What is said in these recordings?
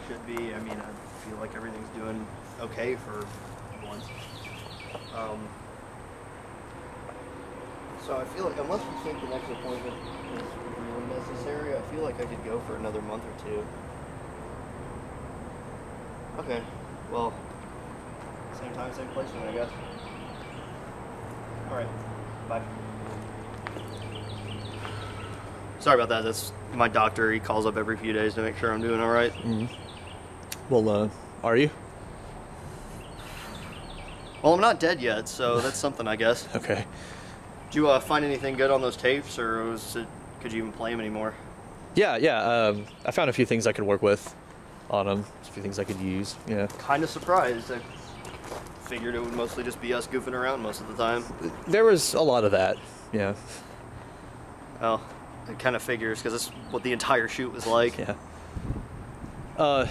should be. I mean, I feel like everything's doing okay for once. So I feel like, unless we think the next appointment is really necessary, I feel like I could go for another month or two. Okay, well, same time, same place then, I guess. Alright, bye. Sorry about that, that's my doctor. He calls up every few days to make sure I'm doing alright. Mm-hmm. Well, are you? Well, I'm not dead yet, so that's something, I guess. Okay. Did you find anything good on those tapes, or could you even play them anymore? Yeah. I found a few things I could work with on them. A few things I could use. Yeah. Kind of surprised. I figured it would mostly just be us goofing around most of the time. There was a lot of that. Yeah. Well, it kind of figures because that's what the entire shoot was like. Yeah. I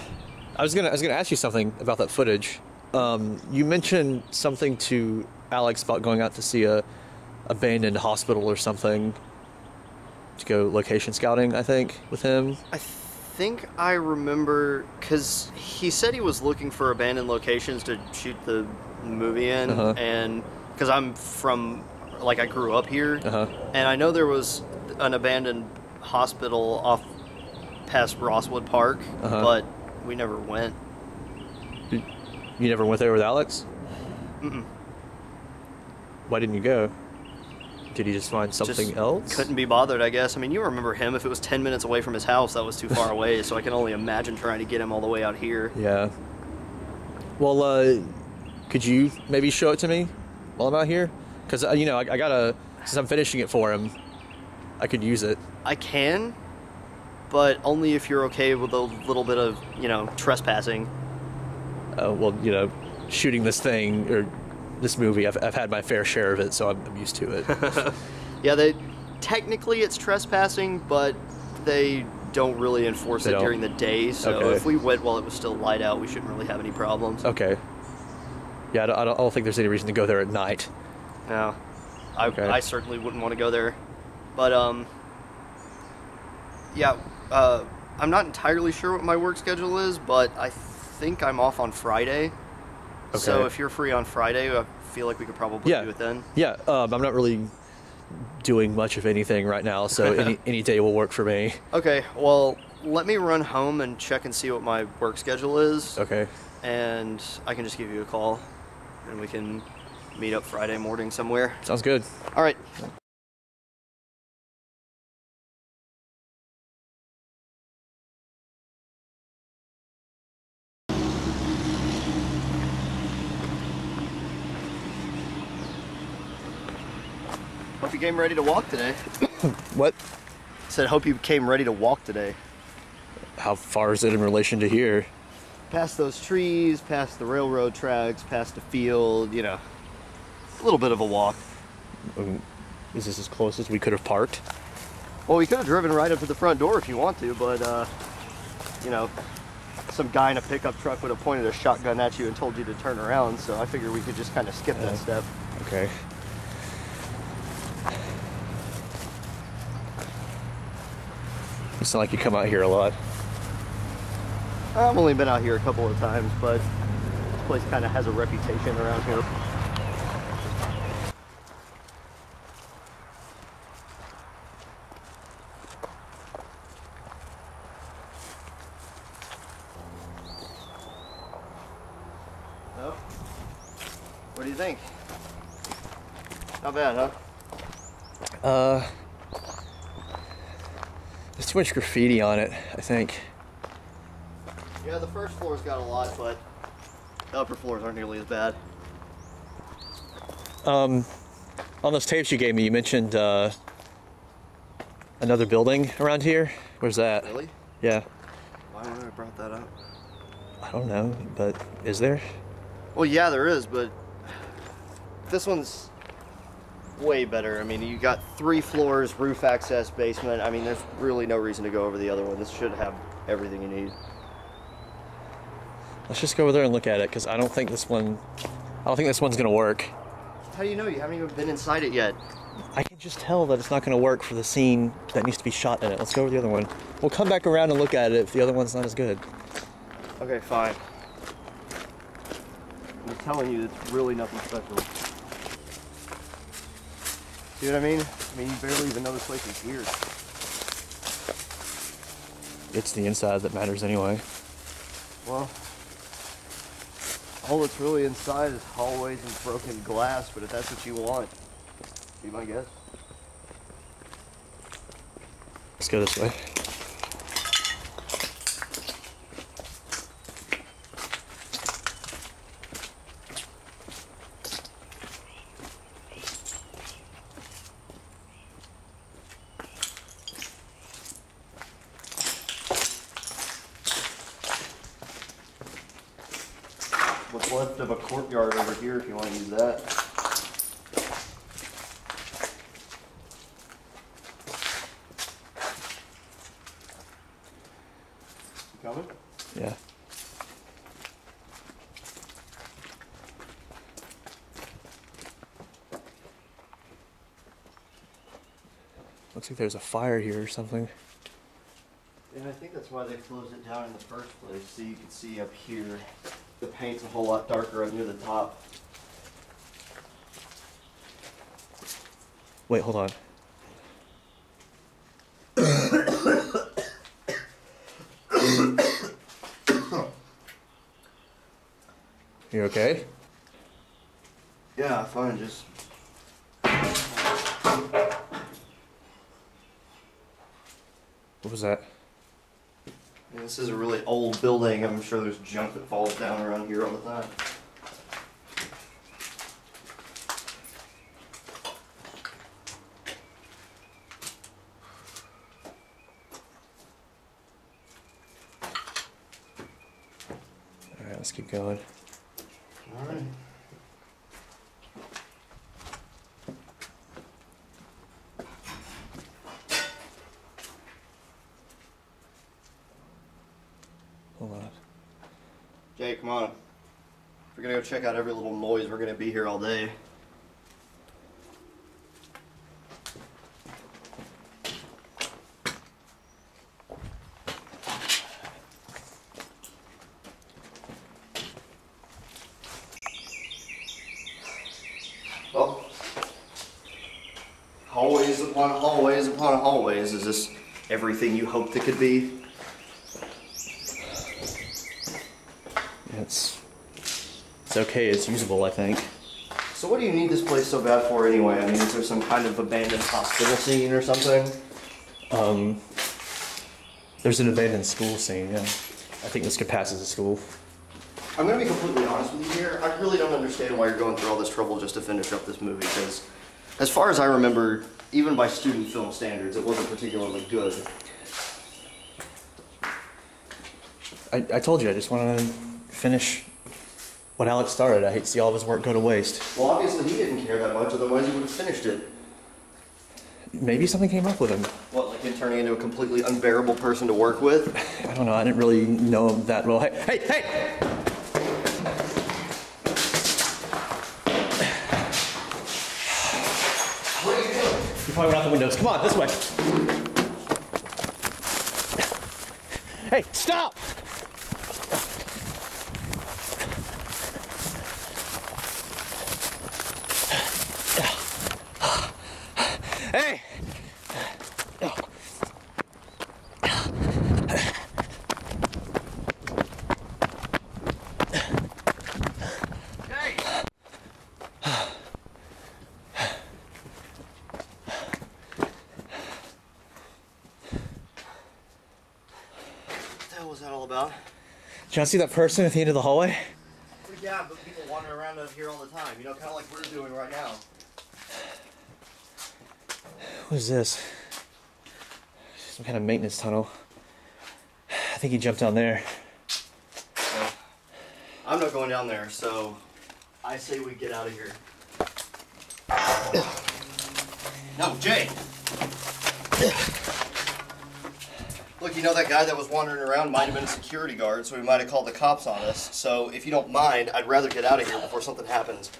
was gonna ask you something about that footage. You mentioned something to Alex about going out to see a abandoned hospital or something to go location scouting, I think, with him. I think I remember, because he said he was looking for abandoned locations to shoot the movie in, and because I'm from, like, I grew up here, and I know there was an abandoned hospital off past Rosswood Park, but we never went. You never went there with Alex? Mm-mm. Why didn't you go? Did he just find something else? Couldn't be bothered, I guess. I mean, you remember him. If it was 10 minutes away from his house, that was too far away, so I can only imagine trying to get him all the way out here. Yeah. Well, could you maybe show it to me while I'm out here? Because, I gotta, since I'm finishing it for him, I could use it. I can, but only if you're okay with a little bit of, trespassing. Well, shooting this thing, or this movie, I've had my fair share of it, so I'm used to it. Yeah, technically it's trespassing, but they don't really enforce it during the day, so if we went while it was still light out, we shouldn't really have any problems. Okay. Yeah, I don't think there's any reason to go there at night. No. I certainly wouldn't want to go there. But, I'm not entirely sure what my work schedule is, but I think I'm off on Friday. Okay. So if you're free on Friday, I feel like we could probably do it then. Yeah, I'm not really doing much of anything right now, so any day will work for me. Okay, well, let me run home and check and see what my work schedule is. Okay. And I can just give you a call, and we can meet up Friday morning somewhere. Sounds good. All right. Hope you came ready to walk today. What? I said, hope you came ready to walk today. How far is it in relation to here? Past those trees, past the railroad tracks, past the field, a little bit of a walk. Is this as close as we could have parked? Well, we could have driven right up to the front door if you want to, but, some guy in a pickup truck would have pointed a shotgun at you and told you to turn around, so I figured we could just kind of skip that step. Okay. You sound like you come out here a lot. I've only been out here a couple of times, but this place kind of has a reputation around here. So, what do you think? Not bad, huh? There's too much graffiti on it, I think. Yeah, the first floor's got a lot, but the upper floors aren't nearly as bad. On those tapes you gave me, you mentioned another building around here. Where's that? Really? Yeah. Why would I have brought that up? I don't know, but is there? Well, yeah, there is, but this one's way better. I mean, you got 3 floors, roof access, basement. I mean, there's really no reason to go over the other one. This should have everything you need. Let's just go over there and look at it, because I don't think this one's gonna work. How do you know? You haven't even been inside it yet. I can just tell that it's not gonna work for the scene that needs to be shot in it. Let's go over the other one. We'll come back around and look at it if the other one's not as good. Okay, fine. I'm telling you, it's really nothing special. See what I mean? I mean, you barely even know this place is here. It's the inside that matters anyway. Well, all that's really inside is hallways and broken glass, but if that's what you want, be my guest. Let's go this way. What's left of a courtyard over here if you want to use that. You coming? Yeah. Looks like there's a fire here or something. Yeah, I think that's why they closed it down in the first place. So you can see up here, the paint's a whole lot darker up near the top. Wait, hold on. You okay? Yeah, fine, just... What was that? Yeah, this is a really old building. I'm sure there's junk that falls down around here all the time. Alright, let's keep going. Alright. Hold on. Jay, come on. If we're gonna go check out every little noise, we're gonna be here all day. Well, hallways upon hallways upon hallways. Is this everything you hoped it could be? It's okay, it's usable, I think. So what do you need this place so bad for anyway? I mean, is there some kind of abandoned hospital scene or something? There's an abandoned school scene, yeah. I think this could pass as a school. I'm gonna be completely honest with you here. I really don't understand why you're going through all this trouble just to finish up this movie, because as far as I remember, even by student film standards, it wasn't particularly good. I told you, I just want to finish what Alex started. I hate to see all of his work go to waste. Well, obviously he didn't care that much, otherwise he would have finished it. Maybe something came up with him. What, like him turning into a completely unbearable person to work with? I don't know, I didn't really know him that well. Hey! What are you doing? You probably went out the windows. Come on, this way. Hey, stop! Hey! What the hell was that all about? Did you not see that person at the end of the hallway? Well, yeah, but people wander around out here all the time, you know, kind of like we're doing right now. What is this? Some kind of maintenance tunnel. I think he jumped down there. Well, I'm not going down there, so I say we get out of here. No, Jay! Look, you know that guy that was wandering around might have been a security guard, so he might have called the cops on us. So if you don't mind, I'd rather get out of here before something happens.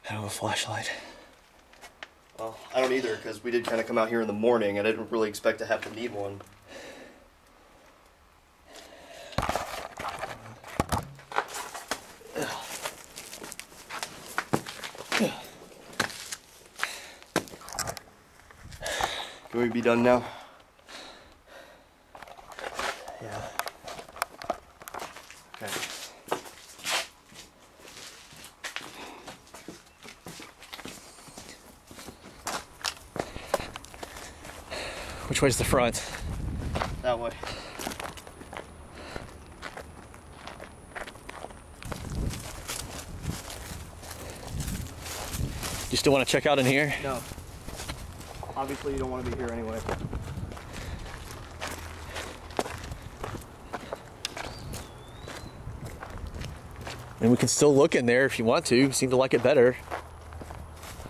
I don't have a flashlight. Well, I don't either, because we did kind of come out here in the morning, and I didn't really expect to have to need one. Can we be done now? Yeah. Okay. Which way's the front? That way. You still want to check out in here? No. Obviously you don't want to be here anyway. And we can still look in there if you want to. You seem to like it better.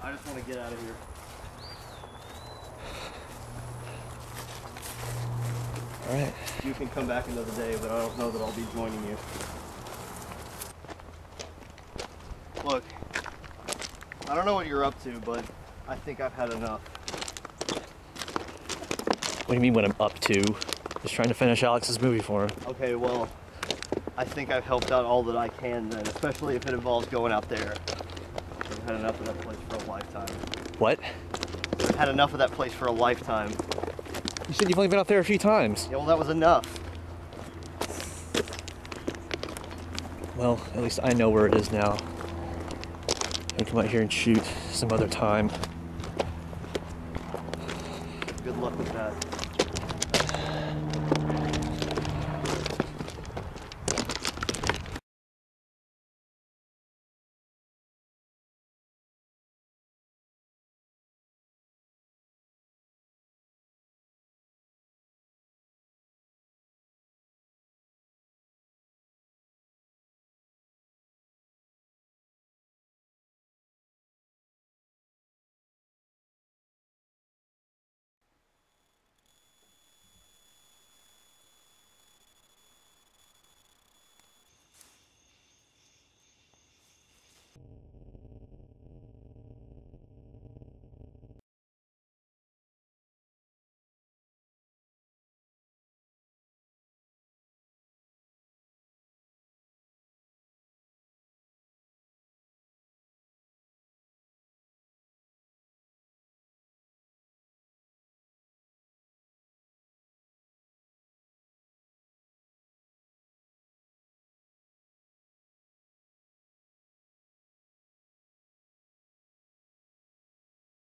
I just want to get out of here. Alright. You can come back another day, but I don't know that I'll be joining you. Look, I don't know what you're up to, but I think I've had enough. What do you mean what I'm up to? Just trying to finish Alex's movie for him. Okay, well, I think I've helped out all that I can then, especially if it involves going out there. I've had enough of that place for a lifetime. What? I've had enough of that place for a lifetime. You said you've only been out there a few times. Yeah, well, that was enough. Well, at least I know where it is now. I can come out here and shoot some other time. Good luck with that.